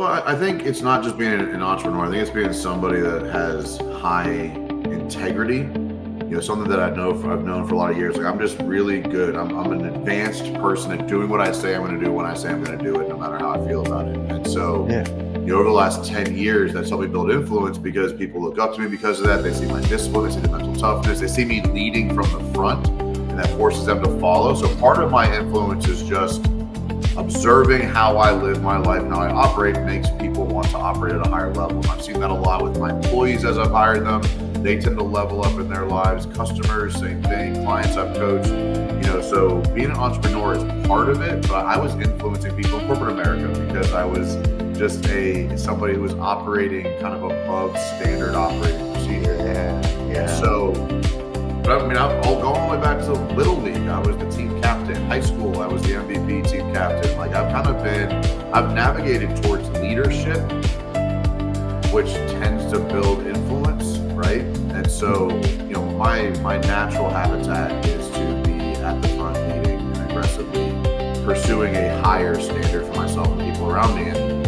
I think it's not just being an entrepreneur. I think it's being somebody that has high integrity. Something that I've known for a lot of years. Like, I'm just really good. I'm an advanced person at doing what I say I'm going to do when I say I'm going to do it, no matter how I feel about it. And so, over the last 10 years, that's helped me build influence because people look up to me because of that. They see my discipline, they see the mental toughness, they see me leading from the front, and that forces them to follow. So part of my influence is just observing how I live my life and how I operate makes people want to operate at a higher level. I've seen that a lot with my employees as I've hired them. They tend to level up in their lives. Customers, same thing. Clients I've coached. So being an entrepreneur is part of it, but I was influencing people in corporate America because I was just somebody who was operating kind of above standard operating procedure. Yeah. So, but I'll go all the way back to Little League. I was the team captain. High school, I was the MVP team captain. Like, I've navigated towards leadership, which tends to build influence, right? And so, my natural habitat is to be at the front leading and aggressively pursuing a higher standard for myself and people around me. And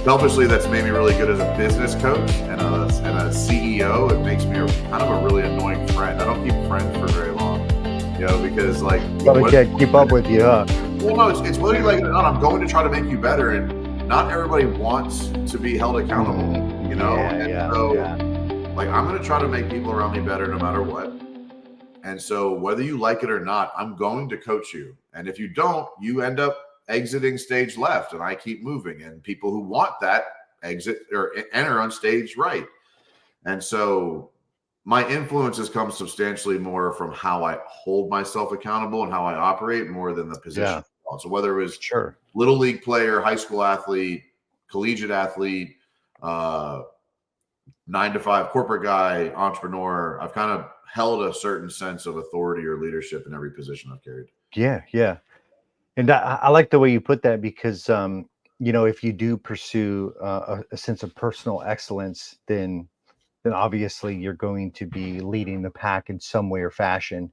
selfishly, that's made me really good as a business coach and a CEO. It makes me kind of a really annoying friend. I don't keep friends for very long, because probably can't keep up with you, huh? Well, no, it's whether you like it or not. I'm going to try to make you better, and not everybody wants to be held accountable. I'm going to try to make people around me better no matter what. And so whether you like it or not, I'm going to coach you. And if you don't, you end up exiting stage left, and I keep moving. And people who want that exit or enter on stage right. And so my influences come substantially more from how I hold myself accountable and how I operate more than the position. So whether it was little league player, high school athlete, collegiate athlete, 9-to-5 corporate guy, entrepreneur, I've kind of held a certain sense of authority or leadership in every position I've carried. Yeah. And I like the way you put that because, if you do pursue a sense of personal excellence, then obviously you're going to be leading the pack in some way or fashion.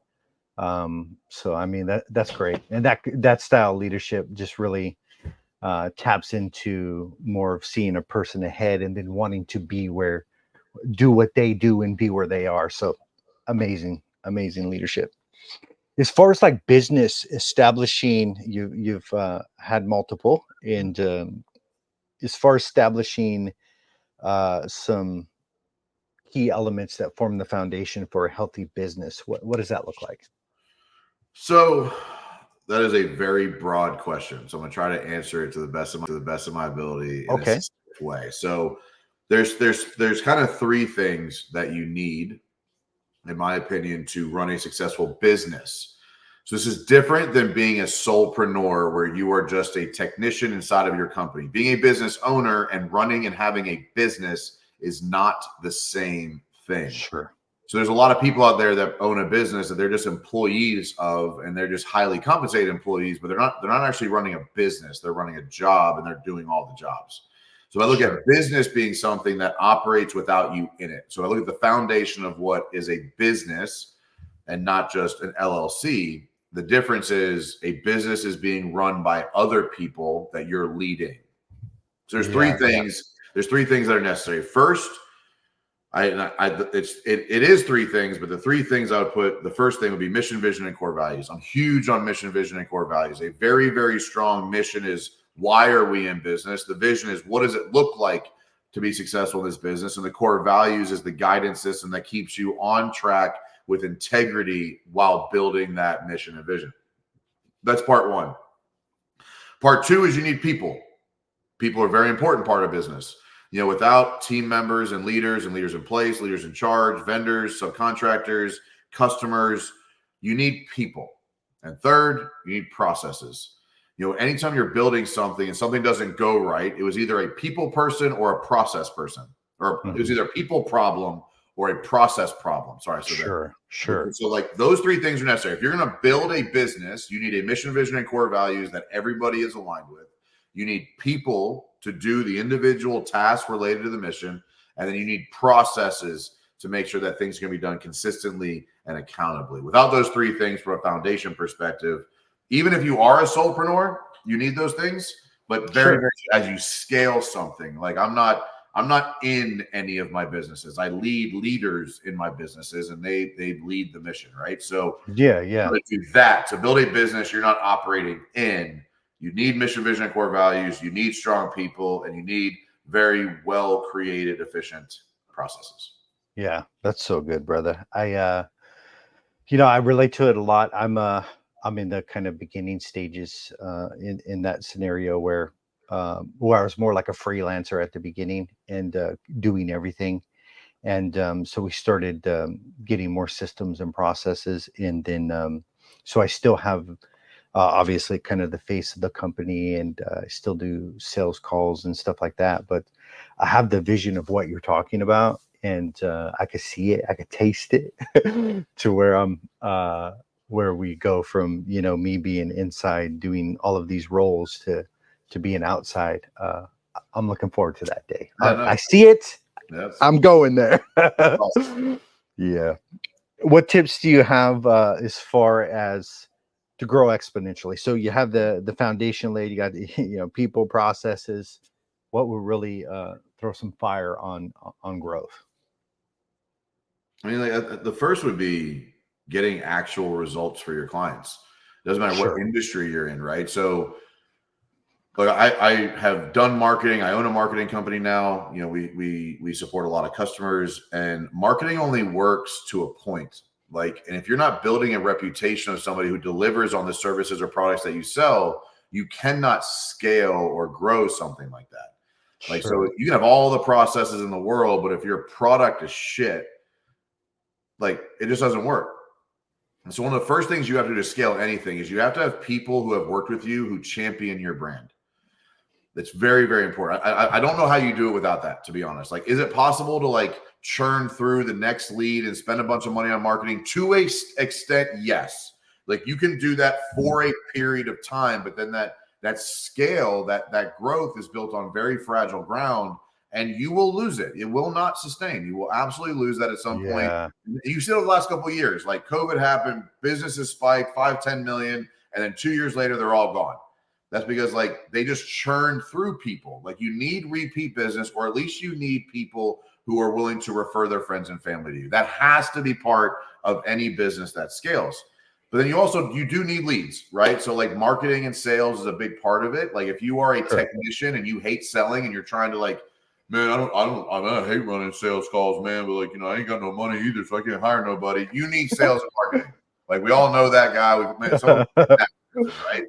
So that's great. And that style of leadership just really taps into more of seeing a person ahead and then wanting to do what they do and be where they are. So amazing leadership. As far as like business establishing, you've had multiple, and as far as establishing some key elements that form the foundation for a healthy business, what does that look like? So that is a very broad question. So I'm going to try to answer it to the best of my ability in a specific way. So there's kind of three things that you need, in my opinion, to run a successful business. So this is different than being a solopreneur where you are just a technician inside of your company. Being a business owner and running and having a business is not the same thing. Sure. So there's a lot of people out there that own a business that they're just employees of, and they're just highly compensated employees, but they're not actually running a business. They're running a job, and they're doing all the jobs. So I look at business being something that operates without you in it. So I look at the foundation of what is a business and not just an LLC. The difference is a business is being run by other people that you're leading. So there's three things. There's three things that are necessary. First, it is three things, but the three things I would put, the first thing would be mission, vision, and core values. I'm huge on mission, vision, and core values. A very, very strong mission is, why are we in business? The vision is, what does it look like to be successful in this business? And the core values is the guidance system that keeps you on track with integrity while building that mission and vision. That's part one. Part two is you need people. People are a very important part of business. Without team members and leaders in place, leaders in charge, vendors, subcontractors, customers, you need people. And third, you need processes. Anytime you're building something and something doesn't go right, it was either a people person or a process person, or it was either a people problem or a process problem. Sorry. Sure. So like those three things are necessary. If you're going to build a business, you need a mission, vision, and core values that everybody is aligned with. You need people to do the individual tasks related to the mission. And then you need processes to make sure that things can be done consistently and accountably. Without those three things from a foundation perspective, even if you are a solopreneur, you need those things. but very, Sure. very as you scale something. Like I'm not in any of my businesses. I lead leaders in my businesses, and they lead the mission, right? So Yeah, yeah, to do that, to build a business you're not operating in, you need mission, vision, and core values. You need strong people, and you need very well created, efficient processes. yeah. That's so good, brother. I relate to it a lot. I'm in the kind of beginning stages in that scenario where I was more like a freelancer at the beginning and doing everything. And so we started getting more systems and processes, and then so I still have obviously kind of the face of the company, and I still do sales calls and stuff like that. But I have the vision of what you're talking about, and I could see it, I could taste it, to where where we go from me being inside doing all of these roles to being outside. I'm looking forward to that day. Yeah, no, I see it. that's I'm going there. awesome. Yeah. What tips do you have as far as to grow exponentially? So you have the foundation laid, you got people, processes. What will really throw some fire on growth? I mean, like the first would be getting actual results for your clients. Doesn't matter what Sure. industry you're in, right? So, like I have done marketing. I own a marketing company now. We support a lot of customers, and marketing only works to a point. Like, and if you're not building a reputation of somebody who delivers on the services or products that you sell, you cannot scale or grow something like that. Like, so Sure. you can have all the processes in the world, but if your product is shit, like it just doesn't work. And so one of the first things you have to do to scale anything is you have to have people who have worked with you who champion your brand. That's very, very important. I don't know how you do it without that, to be honest. Like, is it possible to like churn through the next lead and spend a bunch of money on marketing? To a extent, yes. Like you can do that for a period of time, but then that scale, that growth is built on very fragile ground, and you will lose it. It will not sustain. You will absolutely lose that at some point. Yeah. You see it the last couple of years, like COVID happened, businesses spiked 5, 10 million, and then 2 years later, they're all gone. That's because like they just churn through people. Like you need repeat business, or at least you need people who are willing to refer their friends and family to you. That has to be part of any business that scales. But then you do need leads, right? So like marketing and sales is a big part of it. Like if you are a Sure. technician and you hate selling and you're trying to like, man, I hate running sales calls, man, but like, I ain't got no money either, so I can't hire nobody. You need sales and marketing. Like we all know that guy. Right?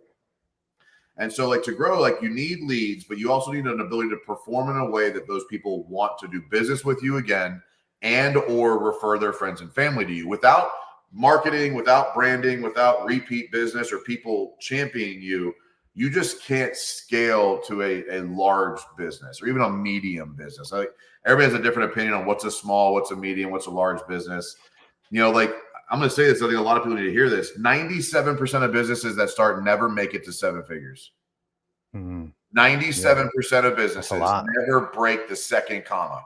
And so like to grow, like you need leads, but you also need an ability to perform in a way that those people want to do business with you again and or refer their friends and family to you. Without marketing, without branding, without repeat business or people championing you, you just can't scale to a large business or even a medium business. Like everybody has a different opinion on what's a small, what's a medium, what's a large business. Like I'm going to say this. I think a lot of people need to hear this. 97% of businesses that start never make it to 7 figures. Mhm. 97% of That's a businesses lot. never break the second comma.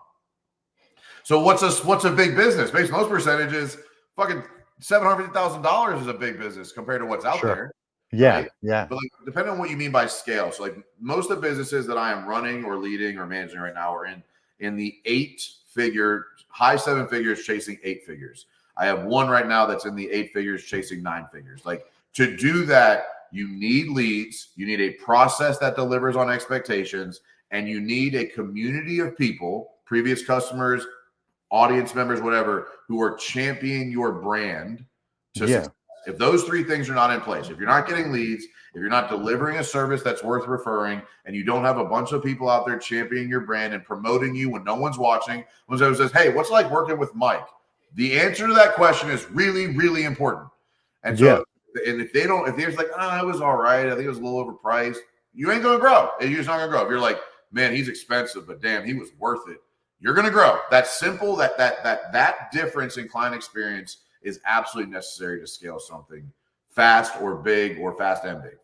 So what's a big business? Based most percentages, fucking $750,000 is a big business compared to what's out Sure. there, Yeah. right? Yeah. But like, depending on what you mean by scale. So like most of the businesses that I am running or leading or managing right now are in the 8-figure, high 7 figures, chasing 8 figures. I have one right now that's in the 8 figures, chasing 9 figures. Like to do that, you need leads, you need a process that delivers on expectations, and you need a community of people, previous customers, audience members, whatever, who are championing your brand to Yeah. success. If those 3 things are not in place, if you're not getting leads, if you're not delivering a service that's worth referring, and you don't have a bunch of people out there championing your brand and promoting you when no one's watching, when someone says, hey, what's it like working with Mike? The answer to that question is really, really important. And Yeah. so, and if they're just like, it was all right, I think it was a little overpriced, you ain't going to grow. You're just not going to grow. If you're like, man, he's expensive, but damn, he was worth it, you're going to grow. That's simple. That difference in client experience is absolutely necessary to scale something fast or big or fast and big.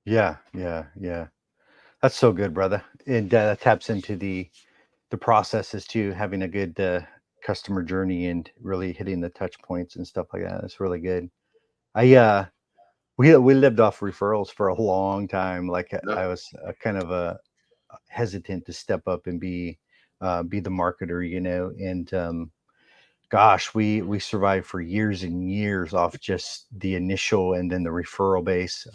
Yeah. Yeah. Yeah. That's so good, brother. It taps into the processes too, having a good customer journey and really hitting the touch points and stuff like that. That's really good. I we lived off referrals for a long time. Like Yeah. I was kind of hesitant to step up and be the marketer, and gosh, we survived for years and years off just the initial and then the referral base.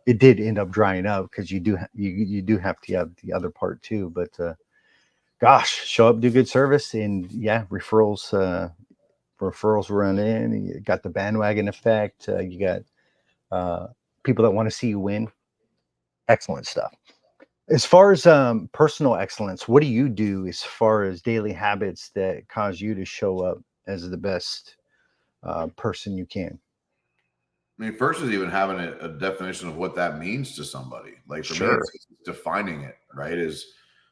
It did end up drying up because you do have to have the other part too. But gosh, show up, do good service, and yeah, referrals run in. You got the bandwagon effect. You got people that want to see you win. Excellent stuff. As far as personal excellence, what do you do as far as daily habits that cause you to show up as the best person you can? I mean, first is even having a definition of what that means to somebody. Like for me, Sure. it's defining it, right? Is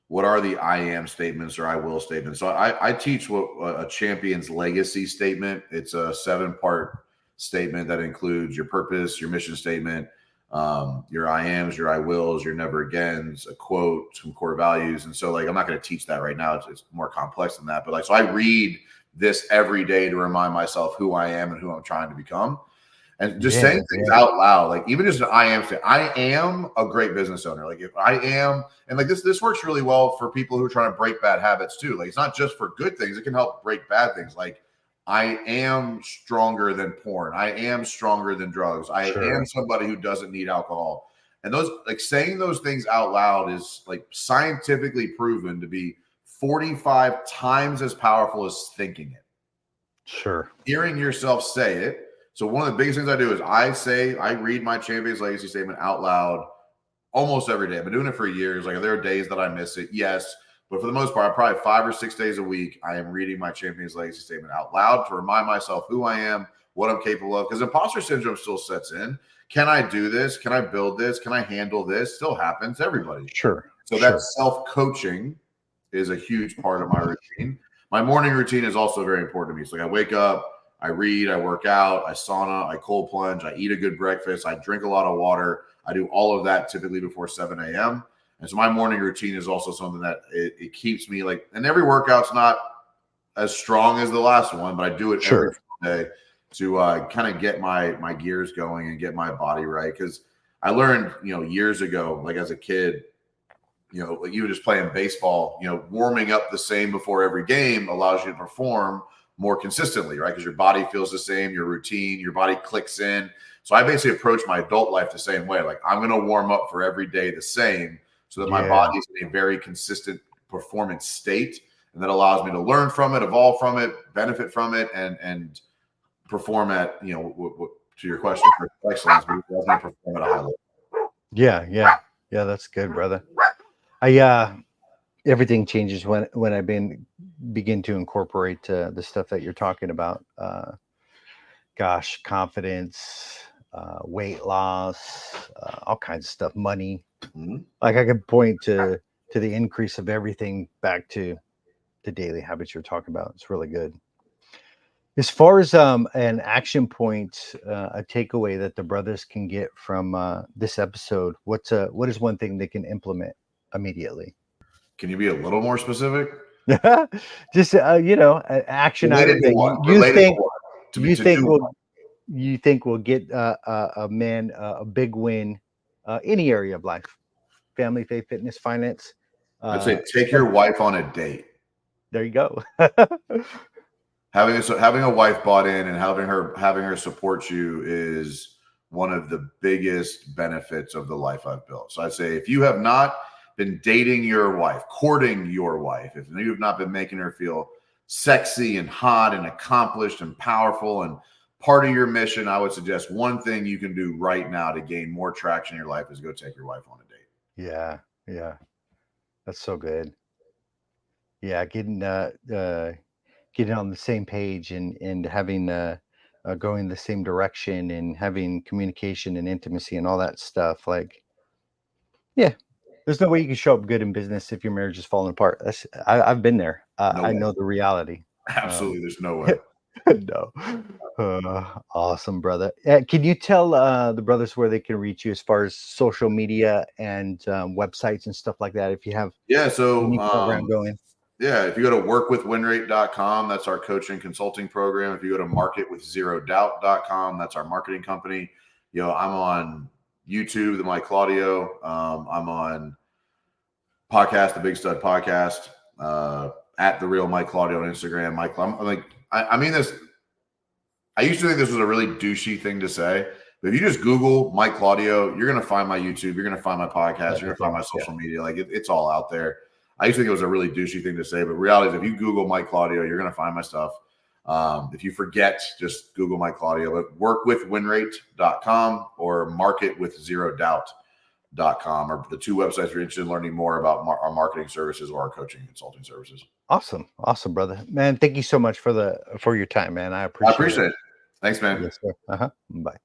what are the I am statements or I will statements? So I teach what a champion's legacy statement. It's a 7-part statement that includes your purpose, your mission statement, your I ams, your I wills, your never agains, a quote, some core values. And so like, I'm not going to teach that right now. It's more complex than that. But like, so I read this every day to remind myself who I am and who I'm trying to become. And just Yeah, saying things out loud, like even just an I am thing. I am a great business owner. Like if I am, and like this works really well for people who are trying to break bad habits too. Like it's not just for good things; it can help break bad things. Like I am stronger than porn. I am stronger than drugs. I am sure. somebody who doesn't need alcohol. And those, like saying those things out loud, is like scientifically proven to be 45 times as powerful as thinking it. Sure. Hearing yourself say it. So one of the biggest things I do is I read my Champion's Legacy Statement out loud almost every day. I've been doing it for years. Like there are days that I miss it, yes, but for the most part, probably 5 or 6 days a week, I am reading my Champion's Legacy Statement out loud to remind myself who I am, what I'm capable of. Because imposter syndrome still sets in. Can I do this? Can I build this? Can I handle this? Still happens to everybody. Sure. So that self-coaching is a huge part of my routine. My morning routine is also very important to me. So like I wake up, I read, I work out, I sauna, I cold plunge, I eat a good breakfast, I drink a lot of water. I do all of that typically before 7 a.m. And so my morning routine is also something that it keeps me like, and every workout's not as strong as the last one, but I do it every day to kind of get my gears going and get my body right. Because I learned, years ago, like as a kid, like you were just playing baseball, warming up the same before every game allows you to perform more consistently, right? Because your body feels the same, your routine, your body clicks in. So I basically approach my adult life the same way. Like I'm going to warm up for every day the same so that my body is in a very consistent performance state. And that allows me to learn from it, evolve from it, benefit from it, and perform at, to your question, for excellence, but allows me to perform at a high level. Yeah. That's good, brother. Everything changes when I begin to incorporate the stuff that you're talking about. Gosh, confidence, weight loss, all kinds of stuff, money. Mm-hmm. Like I could point to the increase of everything back to the daily habits you're talking about. It's really good. As far as an action point, a takeaway that the brothers can get from this episode, what is one thing they can implement immediately? Can you be a little more specific? Just an action Related item to that what? you Related to think what? you To think do what? will get a man a big win, any area of life, family, faith, fitness, finance. I'd say take your wife on a date. There you go. Having a wife bought in and having her support you is one of the biggest benefits of the life I've built. So I'd say if you have not been dating your wife, courting your wife, if you have not been making her feel sexy and hot and accomplished and powerful and part of your mission, I would suggest one thing you can do right now to gain more traction in your life is go take your wife on a date. Yeah. That's so good. Yeah, getting on the same page and having going the same direction and having communication and intimacy and all that stuff. Like, yeah, there's no way you can show up good in business if your marriage is falling apart. I've been there. No I way. know the reality. Absolutely, there's no way. No. Awesome, brother. Can you tell the brothers where they can reach you as far as social media and websites and stuff like that? If you have any program going. Yeah, if you go to workwithwinrate.com, that's our coaching consulting program. If you go to marketwithzerodoubt.com, that's our marketing company. I'm on YouTube, the Mike Claudio. I'm on podcast, the Big Stud Podcast, at the real Mike Claudio on Instagram. I mean this. I used to think this was a really douchey thing to say, but if you just Google Mike Claudio, you're going to find my YouTube, you're going to find my podcast, you're going to find my social media. Like it's all out there. I used to think it was a really douchey thing to say, but reality is if you Google Mike Claudio, you're going to find my stuff. If you forget, just Google Mike Claudio, but workwithwinrate.com or marketwithzerodoubt.com are the two websites if you're interested in learning more about our marketing services or our coaching and consulting services. Awesome, brother, man. Thank you so much for your time, man. I appreciate it. Thanks, man. Yes, sir. Bye.